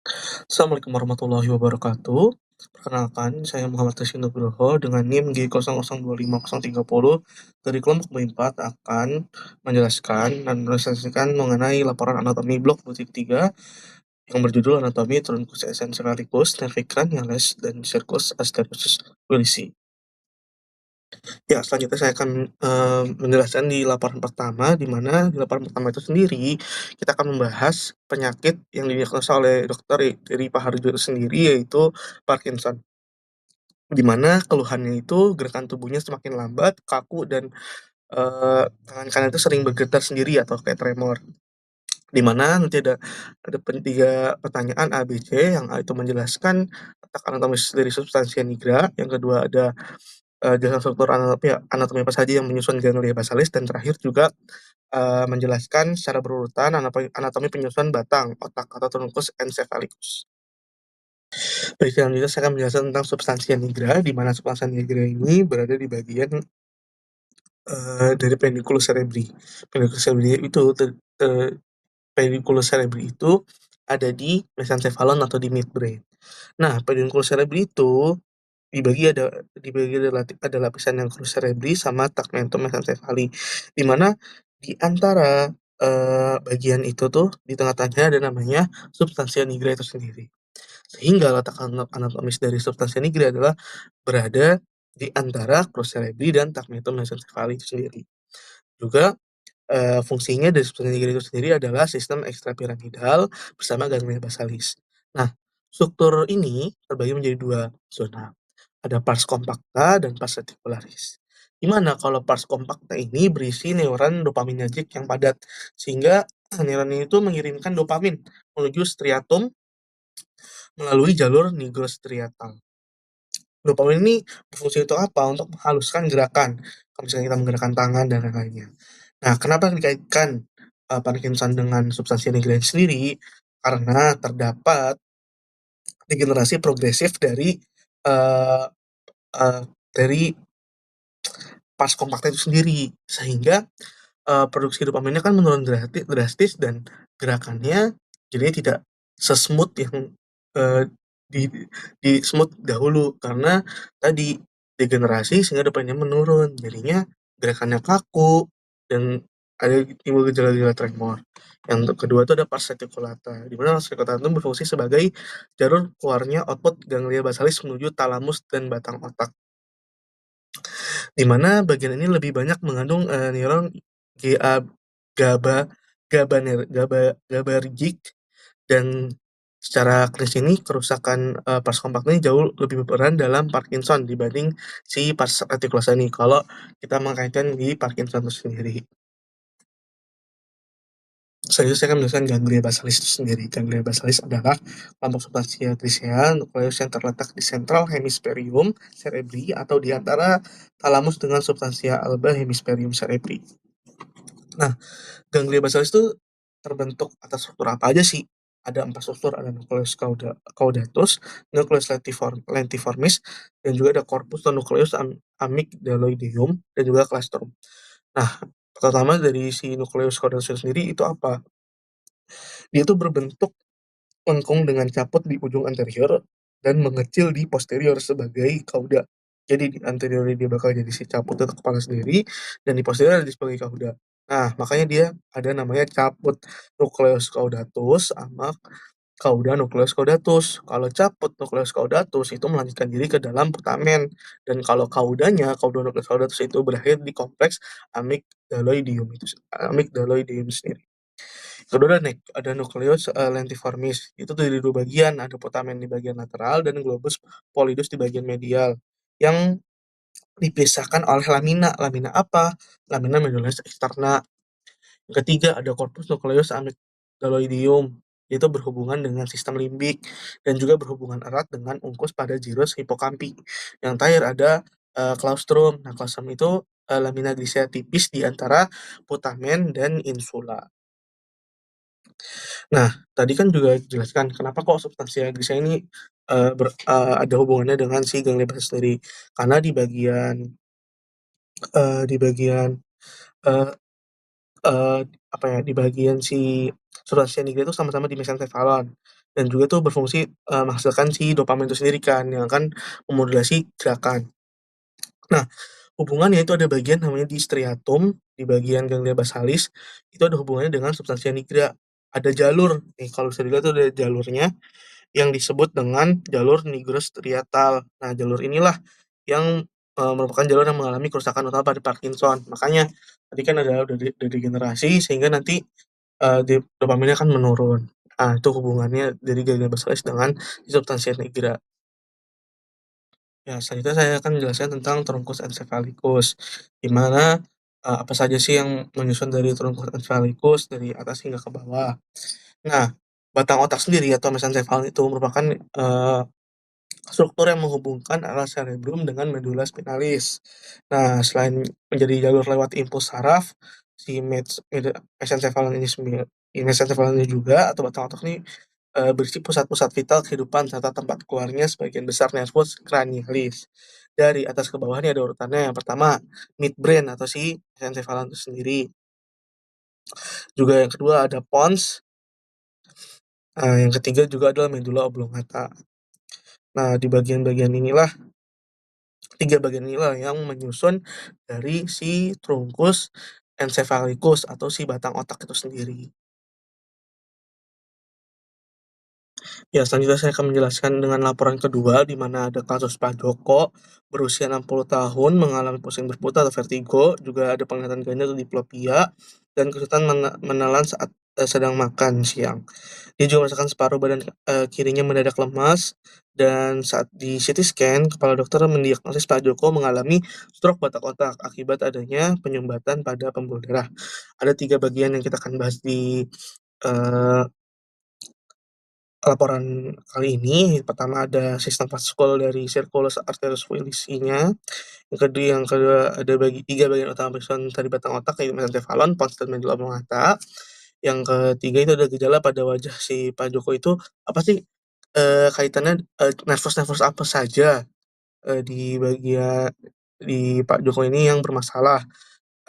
Assalamualaikum warahmatullahi wabarakatuh. Perkenalkan, saya Muhammad Rizky Nugroho dengan NIM G002530 dari kelompok B4 akan menjelaskan dan merealisasikan mengenai laporan anatomi blok 3 yang berjudul Anatomi Truncus Essentialis Nervicran Niales dan Circus Asterius Willisi. Ya, selanjutnya saya akan menjelaskan di laporan pertama, di mana di laporan pertama itu sendiri kita akan membahas penyakit yang didiagnosa oleh dokter dari Pak Harjo itu sendiri, yaitu Parkinson. Di mana keluhannya itu gerakan tubuhnya semakin lambat, kaku, dan tangan kanan itu sering bergetar sendiri atau kayak tremor. Di mana nanti ada 3 pertanyaan A, B, C, yang A itu menjelaskan letak anatomis dari substansia nigra, yang kedua ada jalan struktur anatomi anatomi apa saja yang menyusun ganglia basalis, dan terakhir juga menjelaskan secara berurutan anatomi penyusunan batang otak atau truncus encephalitis. Baik, selanjutnya saya akan menjelaskan tentang substansia nigra, di mana substansia nigra ini berada di bagian dari pedunculus cerebri. Pedunculus cerebri itu pedunculus cerebri itu ada di mesencephalon atau di midbrain. Nah, pedunculus cerebri itu ada lapisan yang crus cerebri sama tegmentum mesencephali, di mana di antara bagian itu tuh di tengah-tengahnya ada namanya substansia nigra itu sendiri. Sehingga letak anatomis dari substansia nigra adalah berada di antara crus cerebri dan tegmentum mesencephali itu sendiri. Juga fungsinya dari substansia nigra itu sendiri adalah sistem ekstrapiramidal bersama ganglia basalis. Nah, struktur ini terbagi menjadi 2 zona. Ada pars compacta dan pars reticularis. Di mana kalau pars compacta ini berisi neuron dopaminergic yang padat, sehingga neuron ini tuh mengirimkan dopamin menuju striatum melalui jalur nigrostriatal. Dopamin ini berfungsi untuk apa? Untuk menghaluskan gerakan, kalau misalnya kita menggerakkan tangan dan lain-lainnya. Nah, kenapa dikaitkan Parkinson dengan substansi nigra sendiri? Karena terdapat degenerasi progresif eee eee, dari pars compacta itu sendiri, sehingga produksi dopaminnya kan menurun drastis dan gerakannya jadinya tidak se-smooth yang eee, di smooth dahulu, karena tadi degenerasi sehingga dopaminnya menurun, jadinya gerakannya kaku dan ada timbul gejala-gejala tremor. Yang kedua itu ada pars reticulata, di mana pars reticulata itu berfungsi sebagai jalur keluarnya output ganglia basalis menuju talamus dan batang otak. Di mana bagian ini lebih banyak mengandung neuron GA GABA GABAergic, dan secara klinis ini kerusakan pars compacta ini jauh lebih berperan dalam Parkinson dibanding si pars reticulata ini, kalau kita mengkaitkan di Parkinson itu sendiri. Selanjutnya saya akan menjelaskan ganglia basalis itu sendiri. Ganglia basalis adalah kelompok substansia grisea nukleus yang terletak di central hemispherium cerebri atau di antara talamus dengan substansia alba hemispherium cerebri. Nah, ganglia basalis itu terbentuk atas struktur apa aja sih? Ada 4 struktur, ada nucleus caudatus, nucleus lentiformis, dan juga ada corpus atau nucleus amygdaloideum, dan juga claustrum. Nah, pertama dari si nucleus caudatus sendiri itu apa? Dia itu berbentuk lengkung dengan caput di ujung anterior dan mengecil di posterior sebagai kauda. Jadi di anterior dia bakal jadi si caput atau kepala sendiri, dan di posterior jadi sebagai kauda. Nah, makanya dia ada namanya caput nucleus caudatus sama kauda nucleus caudatus. Kalau caput nucleus caudatus itu melanjutkan diri ke dalam putamen, dan kalau kauda nucleus caudatus itu berakhir di kompleks amygdaloideum sendiri. Kedua ada nukleus lentiformis. Itu dari 2 bagian, ada putamen di bagian lateral dan globus pallidus di bagian medial, yang dipisahkan oleh lamina. Lamina apa? Lamina medullaris externa. Yang ketiga ada corpus nucleus amygdaloideum, itu berhubungan dengan sistem limbik dan juga berhubungan erat dengan ungkus pada gyrus hipokampi. Yang terakhir ada claustrum. Nah, claustrum itu lamina grisea tipis di antara putamen dan insula. Nah, tadi kan juga dijelaskan kenapa kok substansia grisea ini ada hubungannya dengan si ganglia basalis sendiri. Karena di bagian eee eee, apa ya, di bagian si substansia nigra itu sama-sama di mesencephalon. dan juga tuh berfungsi, menghasilkan si dopamin itu sendiri kan, yang akan memodulasi gerakan. Nah, hubungannya itu ada bagian namanya di striatum, di bagian ganglia basalis, itu ada hubungannya dengan substansia nigra. Ada jalur nih, kalau bisa dilihat tuh ada jalurnya yang disebut dengan jalur nigrostriatal. Nah, jalur inilah yang, merupakan jalur yang mengalami kerusakan utama pada Parkinson. Makanya tadi kan ada udah degenerasi sehingga nanti, dopaminnya akan menurun. Nah, itu hubungannya dari ganglia basalis dengan substansia nigra. Ya, selanjutnya saya akan menjelaskan tentang trunkus encephalitis, di mana, apa saja sih yang menyusun dari trunkus encephalitis dari atas hingga ke bawah. Nah, batang otak sendiri atau mesencephal itu merupakan, struktur yang menghubungkan alas cerebrum dengan medulla spinalis. Nah, selain menjadi jalur lewat impuls saraf, si mesencephalon ini mesencephalon ini juga atau batang otak ini, berisi pusat-pusat vital kehidupan serta tempat keluarnya sebagian besar nervus cranialis. Dari atas ke bawah ini ada urutannya, yang pertama midbrain atau si mesencephalon itu sendiri, juga yang kedua ada pons, yang ketiga juga adalah medulla oblongata. Nah, di bagian-bagian inilah 3 bagian inilah yang menyusun dari si trunkus encephalitis atau si batang otak itu sendiri. Ya, selanjutnya saya akan menjelaskan dengan laporan kedua, di mana ada kasus Pak Joko berusia 60 tahun mengalami pusing berputar atau vertigo, juga ada penglihatan ganda atau diplopia, dan kesulitan menelan saat sedang makan siang. Dia juga merasakan separuh badan kirinya mendadak lemas, dan saat di CT scan, kepala dokter mendiagnosis Pak Joko mengalami stroke batak otak akibat adanya penyumbatan pada pembuluh darah. Ada 3 bagian yang kita akan bahas di eh, laporan kali ini. Pertama ada sistem vaskul dari Circulus arterius Willisi-nya, yang kedua ada 3 bagian utama penyusunan tadi batang otak, yaitu mesencephalon, pons, dan medulla oblongata. Yang ketiga itu ada gejala pada wajah si Pak Joko itu, apa sih, kaitannya, nervus-nervus apa saja, di bagian di Pak Joko ini yang bermasalah.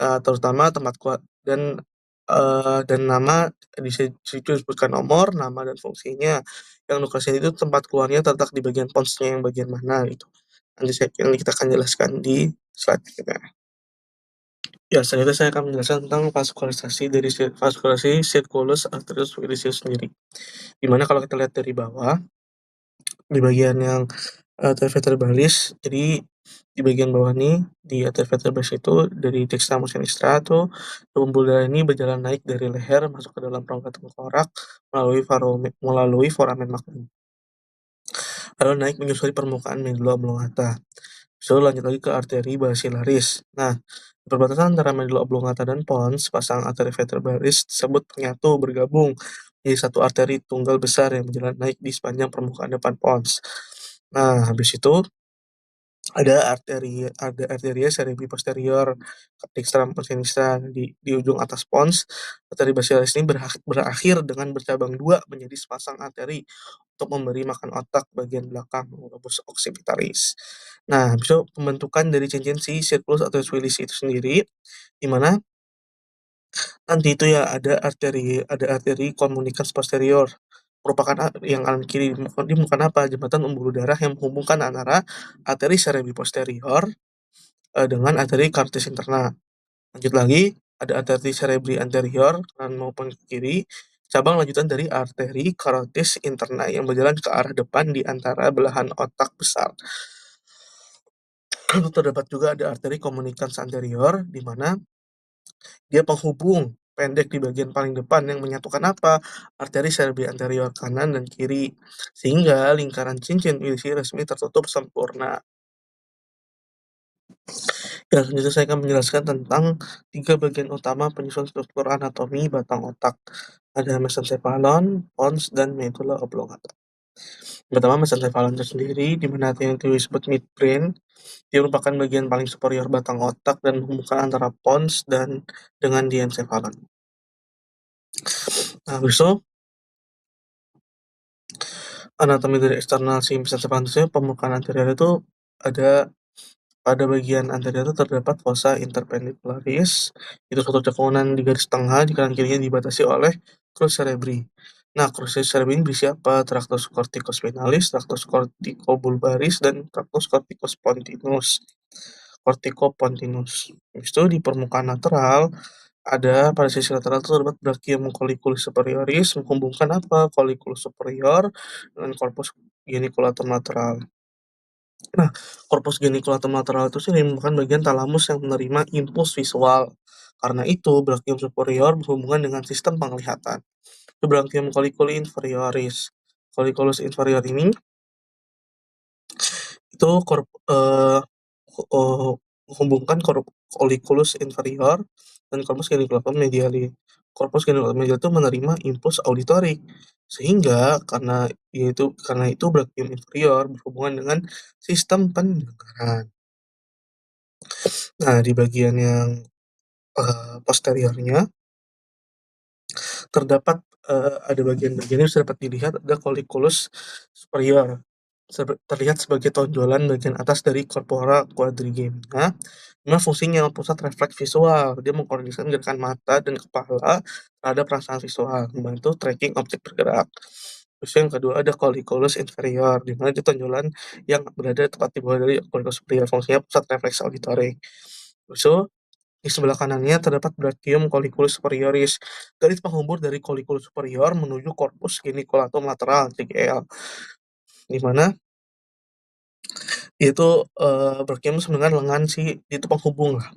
Terutama tempat dan nama di situ disebutkan nomor, nama dan fungsinya. Yang nuklasinya itu tempat keluarnya terletak di bagian ponsnya yang bagian mana gitu. Nanti kita akan jelaskan di slide berikutnya. Ya, selanjutnya saya akan menjelaskan tentang vaskulasi circulus arterius Willisius sendiri. Di mana kalau kita lihat dari bawah, di bagian yang arteria vertebralis, jadi di bagian bawah nih, di arteria vertebralis itu dari dextra sinistra tuh, pembuluh darah ini berjalan naik dari leher masuk ke dalam rongga tengkorak melalui foramen magnum, lalu naik menyusuri permukaan medulla oblongata. Lalu lanjut lagi ke arteri basilaris. Nah, di perbatasan antara medulla oblongata dan pons, pasang arteri vertebralis tersebut menyatu bergabung menjadi satu arteri tunggal besar yang berjalan naik di sepanjang permukaan depan pons. Nah, habis itu ada arteria cerebri posterior dextra maupun sinistra di ujung atas pons. Arteri basilaris ini berakhir dengan bercabang dua menjadi sepasang arteri untuk memberi makan otak bagian belakang lobus occipitalis. Nah, habis itu pembentukan dari cincin si circulus atau Willis itu sendiri, di mana nanti itu ya ada arteri communicans posterior, merupakan yang kanan kiri di muka apa? Jembatan pembuluh darah yang menghubungkan antara arteri cerebri posterior, dengan arteri carotis interna. Lanjut lagi, ada arteri cerebri anterior kanan maupun kiri, cabang lanjutan dari arteri carotis interna yang berjalan ke arah depan di antara belahan otak besar. Lalu terdapat juga ada arteri communicans anterior, di mana dia penghubung pendek di bagian paling depan yang menyatukan apa? Arteri cerebri anterior kanan dan kiri, sehingga lingkaran cincin Willis resmi tertutup sempurna. Ya, selanjutnya saya akan menjelaskan tentang 3 bagian utama penyusun struktur anatomi batang otak. Ada mesencephalon, pons, dan medulla oblongata. Pertama, mesencephalon itu sendiri, di mana yang disebut midbrain. Dia merupakan bagian paling superior batang otak dan menghubungkan antara pons dan dengan diencephalon. Nah, besok anatomi dari eksternal si mesencephalon itu, permukaan anterior itu ada pada bagian anterior itu terdapat fossa interpendicularis, itu suatu cekungan di garis tengah, di kanan kirinya dibatasi oleh crus cerebri. Nah, corpus cerebri ini berisi apa? Tractus corticospinalis, tractus corticobulbaris, dan tractus corticopontinus. Habis itu di permukaan lateral ada pada sisi lateral itu terdapat brachium colliculus superioris menghubungkan apa? Colliculus superior dengan corpus geniculatum lateral. Nah, corpus geniculatum lateral itu sendiri merupakan bagian talamus yang menerima impuls visual. Karena itu, brachium superior berhubungan dengan sistem penglihatan. Itu brachium colliculi inferioris. Colliculus inferior ini itu menghubungkan colliculus inferior dan corpus geniculum mediali. Corpus geniculum medial itu menerima impuls auditorik, sehingga karena itu brachium inferior berhubungan dengan sistem pendengaran. Nah, di bagian yang posteriornya terdapat ada bagian-bagian yang bisa dapat dilihat ada colliculus superior terlihat sebagai tonjolan bagian atas dari corpora quadrigemina. Nah, fungsinya pusat refleks visual. Dia mengkoordinasikan gerakan mata dan kepala terhadap perasaan visual, membantu tracking objek bergerak. Terus yang kedua ada colliculus inferior, di mana itu tonjolan yang berada tepat di bawah dari colliculus superior. Fungsinya pusat refleks auditory. Terus di sebelah kanannya terdapat brachium colliculus superioris, garis penghubung dari colliculus superior menuju corpus geniculatum lateral (CGL), di mana itu brachium sebenarnya lengan si itu penghubung lah.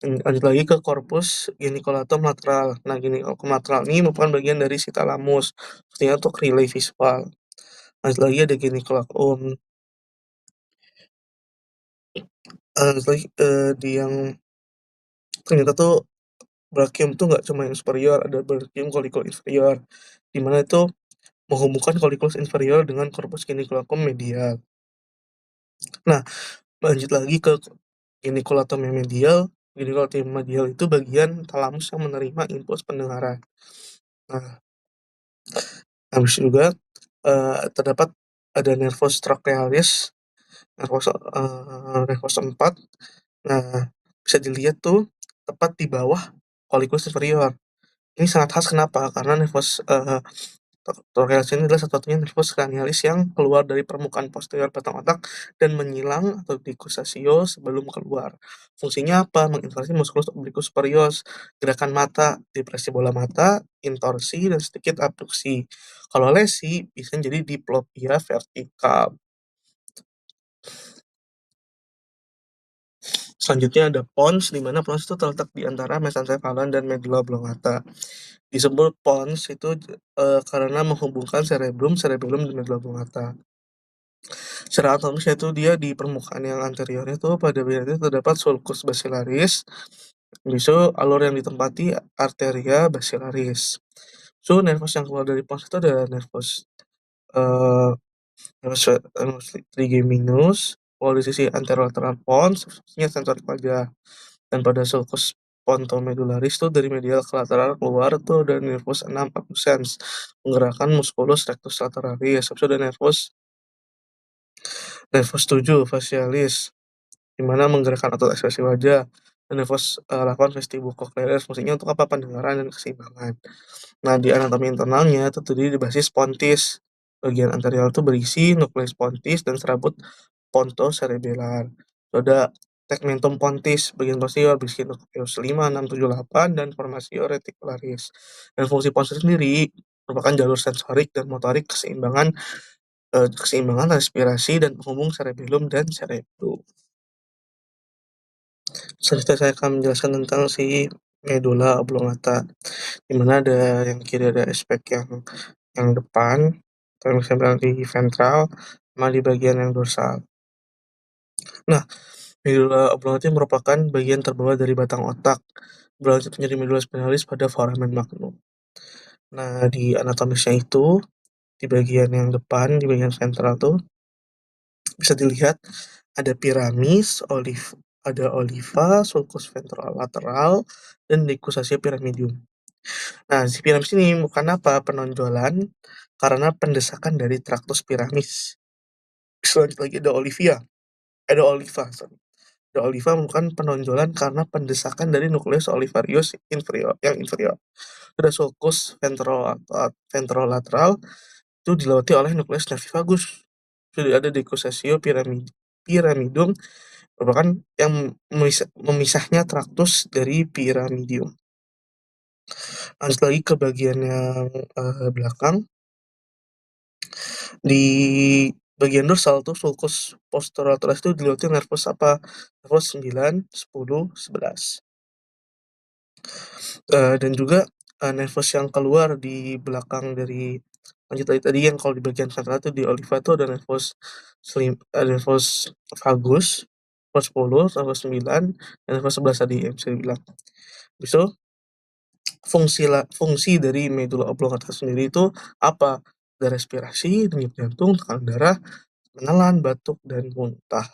Lanjut lagi ke corpus geniculatum lateral. Nah, geniculatum lateral ini merupakan bagian dari si talamus, fungsinya untuk relay visual. Lanjut lagi ada geniculatum. Lanjut lagi di yang ternyata tuh brachium tuh nggak cuma yang superior, ada brachium colliculus inferior, di mana itu menghubungkan colliculus inferior dengan corpus geniculatum medial. Nah, lanjut lagi ke geniculatum yang medial. Geniculatum medial itu bagian talamus yang menerima impuls pendengaran. Nah, habis juga terdapat ada nervus trachealis, nervus 4. Nah, bisa dilihat tuh tepat di bawah colliculus inferior. Ini sangat khas kenapa? Karena nervus trachealis ini adalah satu-satunya nervus cranialis yang keluar dari permukaan posterior batang otak dan menyilang atau decussatio sebelum keluar. Fungsinya apa? Menginfarksi musculus obliquus superior, gerakan mata, depresi bola mata, intorsi, dan sedikit abduksi. Kalau lesi bisa jadi diplopia vertikal. Selanjutnya ada pons, di mana pons itu terletak di antara mesencephalon dan medulla oblongata. Disebut pons itu karena menghubungkan cerebellum, dan medulla oblongata. Secara anatomisnya itu dia di permukaan yang anteriornya tuh pada bagian itu terdapat sulcus basilaris, bisu alur yang ditempati arteria basilaris. So, nervus yang keluar dari pons itu ada nervus eh, nervus trigeminus, kalau di sisi anterolateral pons, fungsinya sensorik wajah. Dan pada sulcus pontomedularis tuh dari medial ke lateral keluar tuh ada nervus 6 abducens, menggerakkan musculus rectus lateralis. Habis itu ada nervus 7 facialis, di mana menggerakkan otot ekspresi wajah. Dan nervus 8 vestibulocochlearis, fungsinya untuk apa? Pendengaran dan keseimbangan. Nah, di anatomi internalnya itu terdiri di basis pontis. Bagian anterior itu berisi nukleus pontis dan serabut pontocerebellar. Ada tegmentum pontis, bagian posterior berisi nukleus 5, 6, 7, 8, dan formatio reticularis. Dan fungsi pontis sendiri merupakan jalur sensorik dan motorik keseimbangan respirasi dan penghubung cerebellum dan cerebrum. Selanjutnya saya akan menjelaskan tentang si medulla oblongata, di mana ada yang kiri ada aspek yang depan, atau yang saya bilang di ventral, sama di bagian yang dorsal. Nah, medulla oblongata merupakan bagian terbawah dari batang otak, berlanjut menjadi medulla spinalis pada foramen magnum. Nah, di anatomisnya itu, di bagian yang depan, di bagian ventral tuh, bisa dilihat ada piramis, ada oliva, sulcus ventrolateral, dan decussatio pyramidum. Nah, si piramis ini bukan apa? Penonjolan karena pendesakan dari traktus piramis. Selanjutnya lagi ada oliva, sorry. De Oliva menemukan penonjolan karena pendesakan dari nukleus Olivarius inferior. Pada sulcus ventrolateral itu dilewati oleh nukleus nervivagus. Sudah ada decussatio pyramidum merupakan yang memisahnya traktus dari pyramidium. Lanjut lagi ke bagian yang belakang. Di bagian dorsal tuh sulcus posterolateral itu dilewati nervus apa? Nervus 9, 10, 11. Dan juga nervus yang keluar di belakang dari lanjut tadi yang kalau di bagian ventral itu di oliva itu ada nervus vagus, nervus 10, nervus 9, dan nervus 11 tadi yang bisa dibilang. Habis itu fungsi dari medula oblongata sendiri itu apa? Ada respirasi, denyut jantung, tekanan darah, menelan, batuk, dan muntah.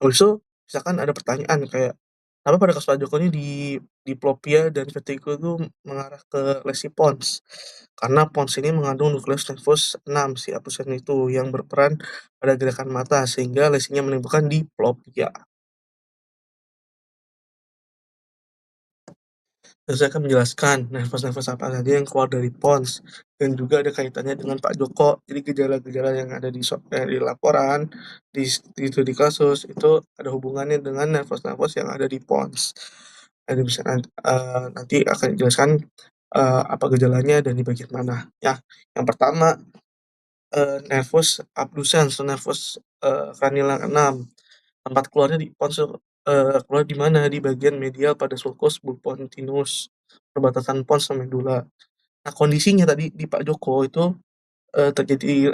Habis itu misalkan ada pertanyaan kayak, kenapa pada kasus Pak Joko ini diplopia dan vertigo itu mengarah ke lesi pons? Karena pons ini mengandung nukleus nervus 6 si apusen itu yang berperan pada gerakan mata sehingga lesinya menimbulkan diplopia. Dan saya akan menjelaskan nervus-nervus apa saja yang keluar dari pons dan juga ada kaitannya dengan Pak Joko. Jadi gejala-gejala yang ada di laporan, di kasus itu ada hubungannya dengan nervus-nervus yang ada di pons. Ada bisa nanti akan dijelaskan apa gejalanya dan di bagian mana. Ya, yang pertama nervus abducens atau nervus cranial 6. Tempat keluarnya di pons keluar di mana? Di bagian medial pada sulcus bulpontinus, perbatasan pons sama medula. Nah, kondisinya tadi di Pak Joko itu terjadi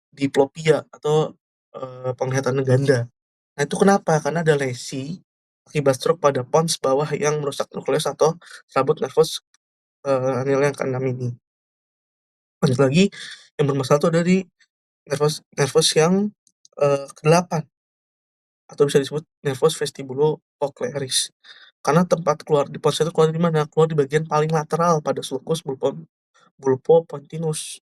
diplopia atau penglihatan ganda. Nah, itu kenapa? Karena ada lesi akibat stroke pada pons bawah yang merusak nukleus atau serabut nervus cranial yang ke-6 ini. Lanjut lagi, yang bermasalah itu ada di nervus yang ke-8 atau bisa disebut nervus vestibulo-cochlearis. Karena tempat keluar di pons itu keluar di mana? Keluar di bagian paling lateral pada sulcus bulbopontinus.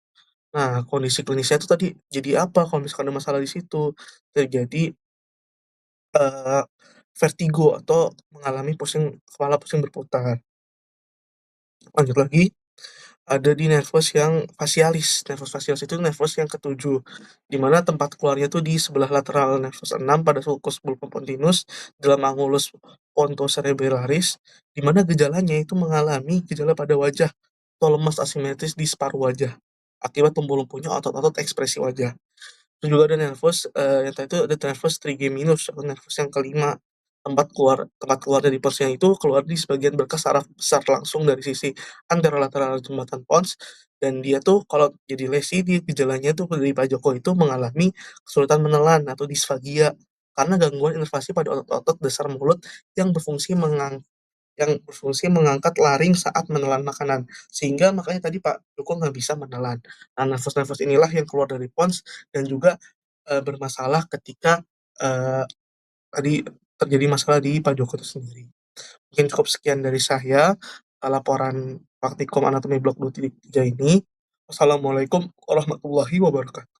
Nah, kondisi klinisnya itu tadi jadi apa kalau misalkan ada masalah di situ? Terjadi vertigo atau mengalami kepala pusing berputar. Lanjut lagi, ada di nervus yang facialis. Nervus facialis itu nervus yang ketujuh, di mana tempat keluarnya tuh di sebelah lateral nervus 6 pada sulcus bulbopontinus dalam angulus pontocerebellaris, di mana gejalanya itu mengalami gejala pada wajah atau lemas asimetris di separuh wajah akibat tumbuh-lumpuhnya otot-otot ekspresi wajah. Terus juga ada nervus yang tadi itu ada nervus trigeminus atau nervus yang kelima. Tempat keluar dari ponsnya itu keluar di sebagian berkas saraf besar langsung dari sisi anterolateral jembatan pons, dan dia tuh kalau jadi lesi di gejalanya tuh dari Pak Joko itu mengalami kesulitan menelan atau disfagia karena gangguan inervasi pada otot-otot dasar mulut yang berfungsi mengangkat laring saat menelan makanan, sehingga makanya tadi Pak Joko nggak bisa menelan. Nah, nafas-nafas inilah yang keluar dari pons dan juga bermasalah ketika tadi terjadi masalah di Pak Joko itu sendiri. Mungkin cukup sekian dari saya, laporan praktikum anatomi blok 23 ini. Wassalamualaikum warahmatullahi wabarakatuh.